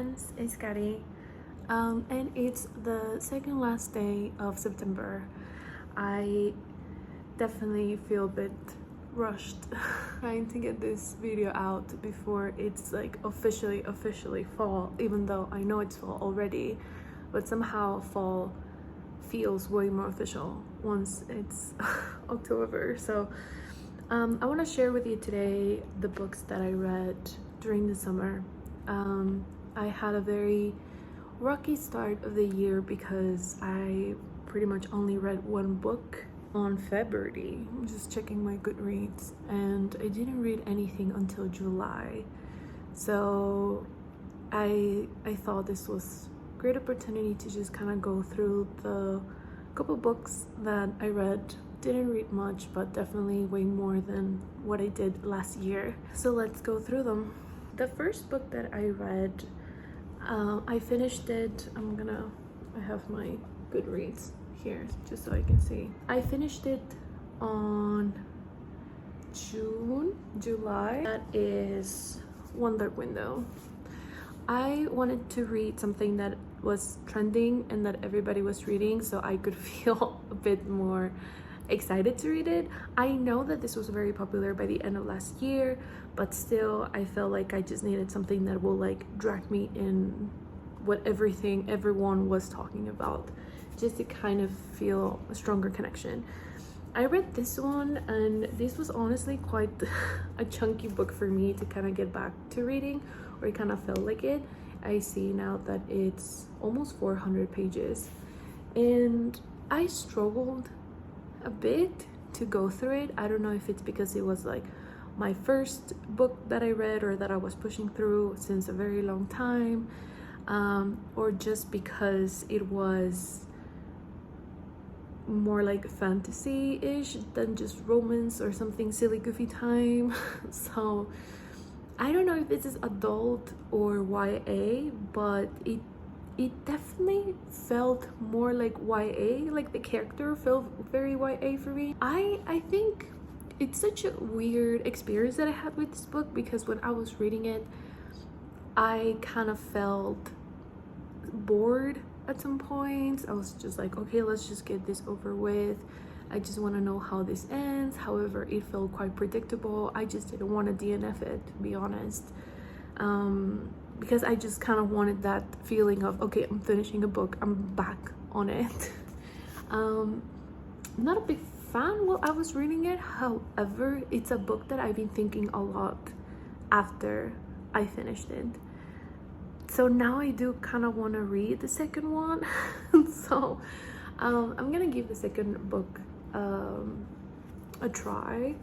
friends, it's Kari, and it's the second last day of September. I definitely feel a bit rushed trying to get this video out before it's like officially fall, even though I know it's fall already, but somehow fall feels way more official once it's October. So I want to share with you today the books that I read during the summer. I had a very rocky start of the year because I pretty much only read one book on February. I'm just checking my Goodreads, and I didn't read anything until July. So I thought this was a great opportunity to just kind of go through the couple books that I read. Didn't read much, but definitely way more than what I did last year. So let's go through them. The first book that I read, I finished it. I have my Goodreads here just so I can see. I finished it on July. That is One Dark Window. I wanted to read something that was trending and that everybody was reading, so I could feel a bit more excited to read it. I know that this was very popular by the end of last year, but still I felt like I just needed something that will like drag me in what everyone was talking about, just to kind of feel a stronger connection. I read this one, and this was honestly quite a chunky book for me to kind of get back to reading, or it kind of felt like it. I see now that it's almost 400 pages, and I struggled a bit to go through it. I don't know if it's because it was like my first book that I read, or that I was pushing through since a very long time, or just because it was more like fantasy-ish than just romance or something silly goofy time. So I don't know if this is adult or YA, but it definitely felt more like YA. Like the character felt very YA for me. I think it's such a weird experience that I had with this book, because when I was reading it, I kind of felt bored at some points. I was just like, okay, let's just get this over with. I just want to know how this ends. However, it felt quite predictable. I just didn't want to DNF it, to be honest, because I just kind of wanted that feeling of, okay, I'm finishing a book, I'm back on it. Not a big fan while I was reading it. However, it's a book that I've been thinking a lot after I finished it. So now I do kind of want to read the second one. So I'm gonna give the second book a try.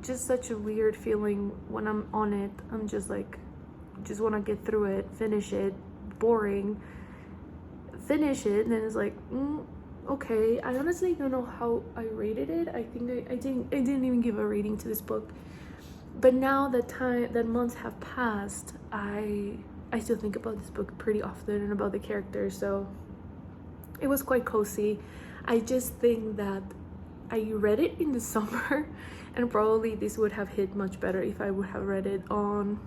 Just such a weird feeling when I'm on it. I'm just like, just want to get through it, finish it, boring, finish it, and then it's like, okay. I honestly don't know how I rated it. I think I didn't even give a rating to this book. But now that months have passed, I still think about this book pretty often and about the characters, so it was quite cozy. I just think that I read it in the summer, and probably this would have hit much better if I would have read it on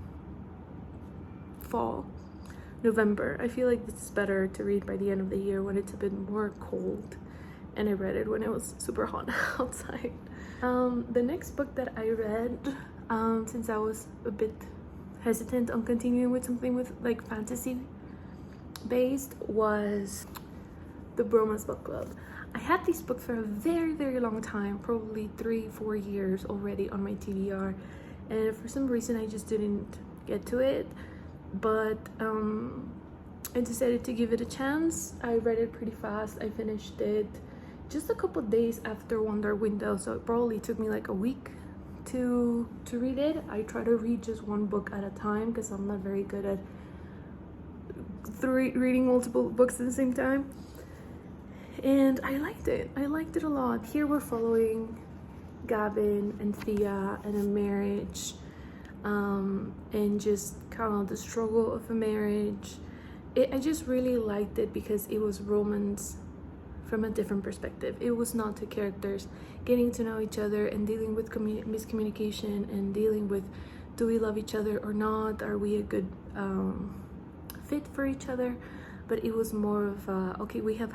fall, November. I feel like this is better to read by the end of the year when it's a bit more cold, and I read it when it was super hot outside. The next book that I read, since I was a bit hesitant on continuing with something with like fantasy based, was The Bromance Book Club. I had this book for a very long time, probably 3-4 years already on my TBR, and for some reason I just didn't get to it, but I decided to give it a chance. I read it pretty fast. I finished it just a couple days after One Dark Window, so it probably took me like a week to read it. I try to read just one book at a time because I'm not very good at reading multiple books at the same time, and I liked it a lot. Here we're following Gavin and Thea and a marriage, and just kind of the struggle of a marriage. I just really liked it because it was romance from a different perspective. It was not two characters getting to know each other and dealing with miscommunication and dealing with do we love each other or not? Are we a good fit for each other? But it was more of okay, we have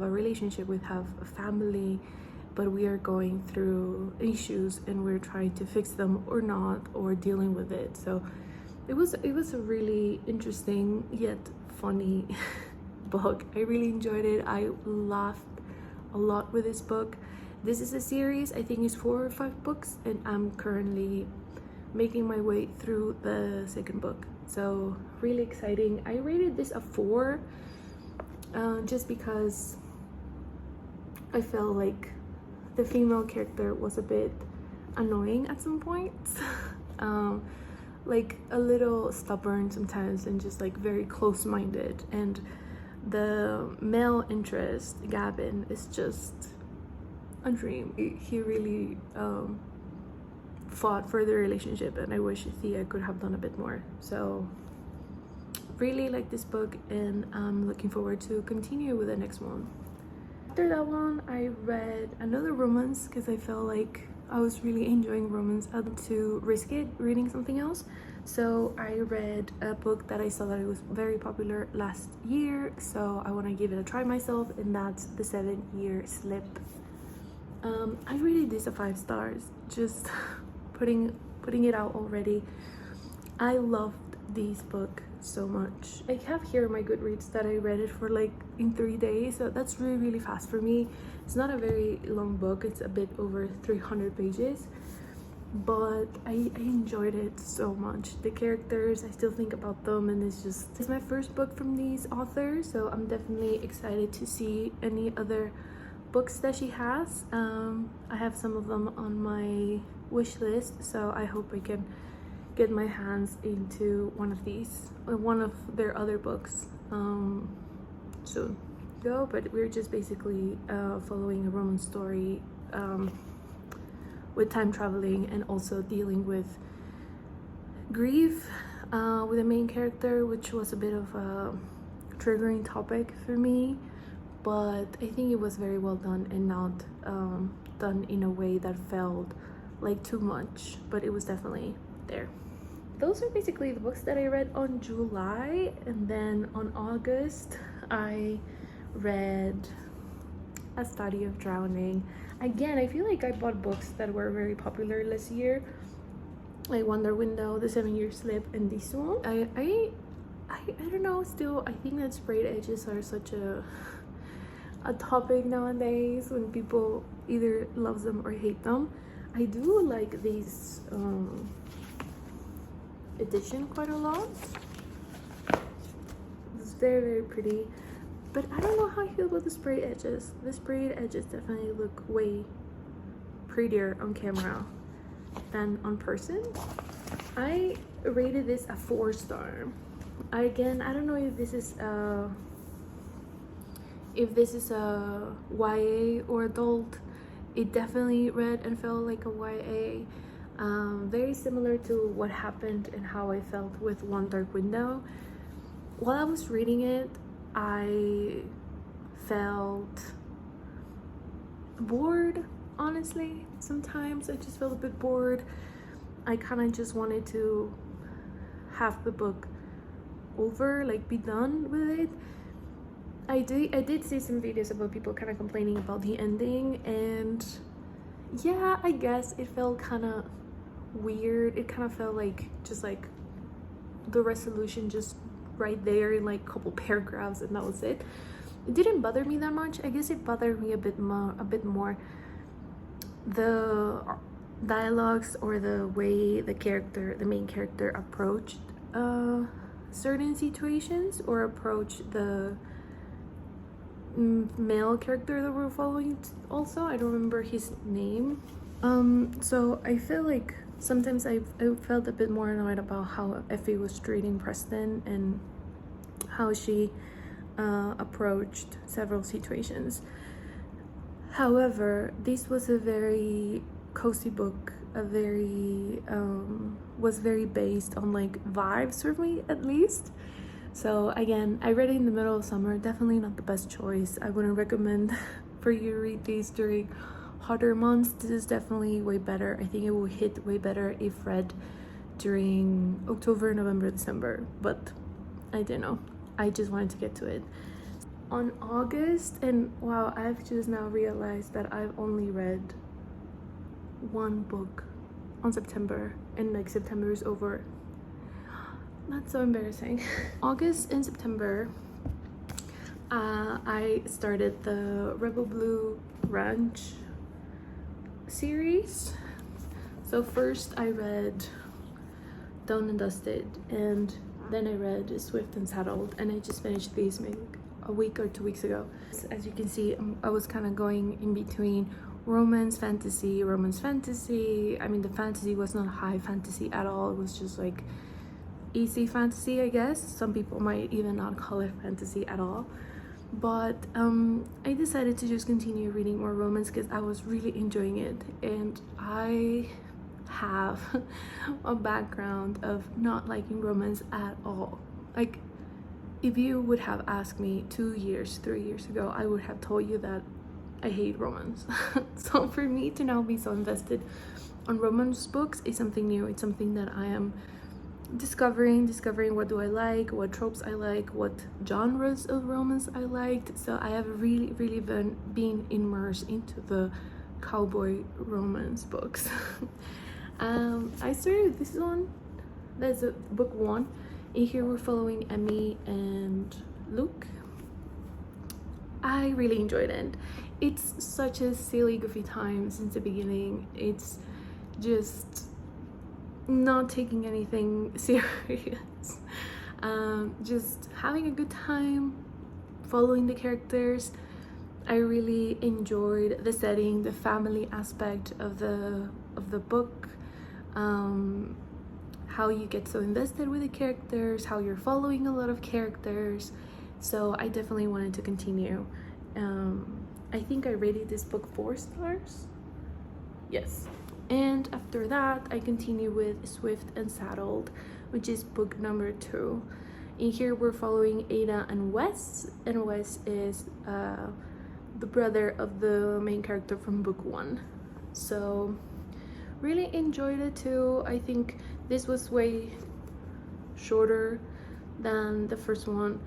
a relationship, we have a family, but we are going through issues and we're trying to fix them or not, or dealing with it. So it was a really interesting yet funny book. I really enjoyed it. I laughed a lot with this book. This is a series, I think it's 4 or 5 books, and I'm currently making my way through the second book. So really exciting. I rated this a 4 just because I felt like the female character was a bit annoying at some points. Like a little stubborn sometimes, and just like very close-minded, and the male interest, Gavin, is just a dream. He really fought for the relationship, and I wish Thea could have done a bit more. So really like this book, and I'm looking forward to continue with the next one. After that one, I read another romance because I felt like I was really enjoying romance. I had to risk it reading something else. So I read a book that I saw that it was very popular last year, so I want to give it a try myself, and that's The 7-Year Slip. I rated this a 5 stars, just putting it out already. I loved this book so much. I have here my Goodreads that I read it for like in 3 days, so that's really fast for me. It's not a very long book, it's a bit over 300 pages, but I enjoyed it so much. The characters, I still think about them, and it's my first book from these authors, so I'm definitely excited to see any other books that she has. I have some of them on my wish list, so I hope I can get my hands into one of these, or one of their other books soon. But we're just basically following a romance story with time traveling, and also dealing with grief with the main character, which was a bit of a triggering topic for me, but I think it was very well done, and not done in a way that felt like too much, but it was definitely there. Those are basically the books that I read on July, and then on August I read A Study of Drowning. Again, I feel like I bought books that were very popular last year, like Wonder Window, The 7-Year Slip, and this one. I don't know, still I think that sprayed edges are such a topic nowadays, when people either love them or hate them. I do like these edition quite a lot. It's very pretty, but I don't know how I feel about the sprayed edges. The sprayed edges definitely look way prettier on camera than on person. I rated this a 4 star. Again, I don't know if this is a YA or adult. It definitely read and felt like a YA. Very similar to what happened and how I felt with One Dark Window. While I was reading it, I felt bored, honestly. Sometimes I just felt a bit bored. I kind of just wanted to have the book over, like be done with it. I did see some videos about people kind of complaining about the ending, and yeah, I guess it felt kind of weird. It kind of felt like just like the resolution just right there in like a couple paragraphs, and that was it. It didn't bother me that much. I guess it bothered me a bit more the dialogues, or the way the main character approached certain situations, or approached the male character that we're following also. I don't remember his name. So I feel like sometimes I felt a bit more annoyed about how Effie was treating Preston, and how she approached several situations. However, this was a very cozy book, was very based on like vibes for me, at least. So again, I read it in the middle of summer. Definitely not the best choice. I wouldn't recommend for you to read these during hotter months. This is definitely way better. I think it will hit way better if read during October, November, December, but I didn't know. I just wanted to get to it. On August, and wow, I've just now realized that I've only read one book on September, and like September is over. That's so embarrassing. August and September, I started the Rebel Blue Ranch series. So first I read Done and Dusted, and then I read Swift and Saddled, and I just finished these maybe a week or 2 weeks ago. As you can see, I was kind of going in between romance fantasy. I mean, the fantasy was not high fantasy at all. It was just like easy fantasy, I guess. Some people might even not call it fantasy at all. But I decided to just continue reading more romance because I was really enjoying it, and I have a background of not liking romance at all. Like, if you would have asked me 2 years, 3 years ago, I would have told you that I hate romance. So for me to now be so invested on romance books is something new. It's something that I am discovering what do I like, what tropes I like, what genres of romance I liked. So I have really been immersed into the cowboy romance books. I started this one. That's book 1. In here we're following Emmy and Luke. I really enjoyed it. It's such a silly, goofy time since the beginning. It's just not taking anything serious, just having a good time, following the characters. I really enjoyed the setting, the family aspect of the book, how you get so invested with the characters, how you're following a lot of characters. So I definitely wanted to continue. I think I rated this book 4 stars. Yes. And after that, I continue with Swift and Saddled, which is book number 2. In here, we're following Ada and Wes, and Wes is the brother of the main character from book 1. So, really enjoyed it too. I think this was way shorter than the first one.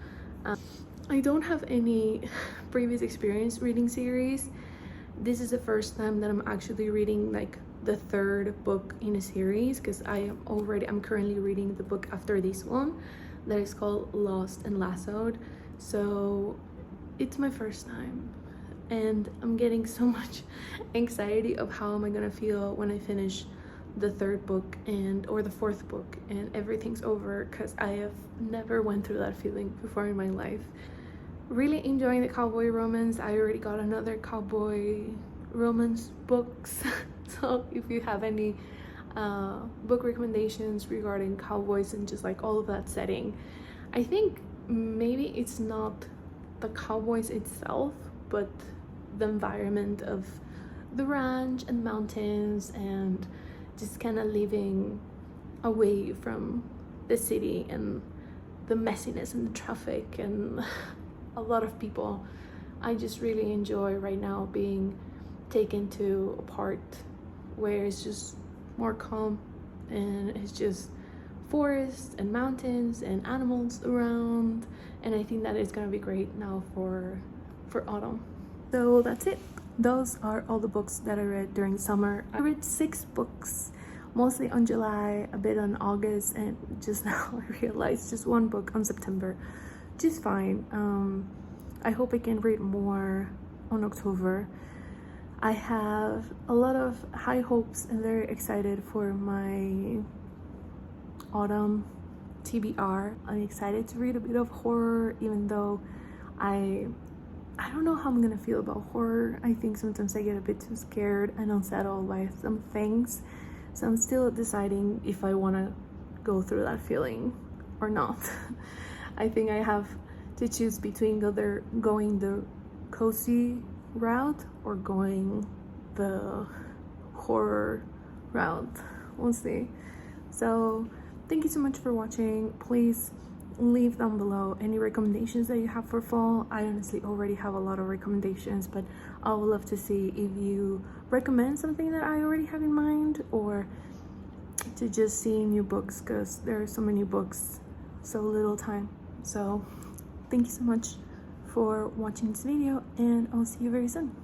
I don't have any previous experience reading series. This is the first time that I'm actually reading like the 3rd book in a series, because I'm currently reading the book after this one that is called Lost and Lassoed. So it's my first time, and I'm getting so much anxiety of how am I gonna feel when I finish the 3rd book or the 4th book and everything's over, because I have never went through that feeling before in my life. Really enjoying the cowboy romance. I already got another cowboy romance books. So if you have any book recommendations regarding cowboys and just like all of that setting, I think maybe it's not the cowboys itself, but the environment of the ranch and mountains, and just kind of living away from the city and the messiness and the traffic and a lot of people. I just really enjoy right now being taken to a part where it's just more calm, and it's just forests and mountains and animals around, and I think that is gonna be great now for autumn. So that's it. Those are all the books that I read during summer. I read 6 books, mostly on July, a bit on August, and just now I realized just 1 book on September, which is fine. I hope I can read more on October. I have a lot of high hopes and very excited for my autumn TBR. I'm excited to read a bit of horror, even though I don't know how I'm gonna feel about horror. I think sometimes I get a bit too scared and unsettled by some things. So I'm still deciding if I want to go through that feeling or not. I think I have to choose between going the cozy route or going the horror route. We'll see. So thank you so much for watching. Please leave down below any recommendations that you have for fall. I honestly already have a lot of recommendations, but I would love to see if you recommend something that I already have in mind, or to just see new books, because there are so many books, so little time. So thank you so much for watching this video, and I'll see you very soon.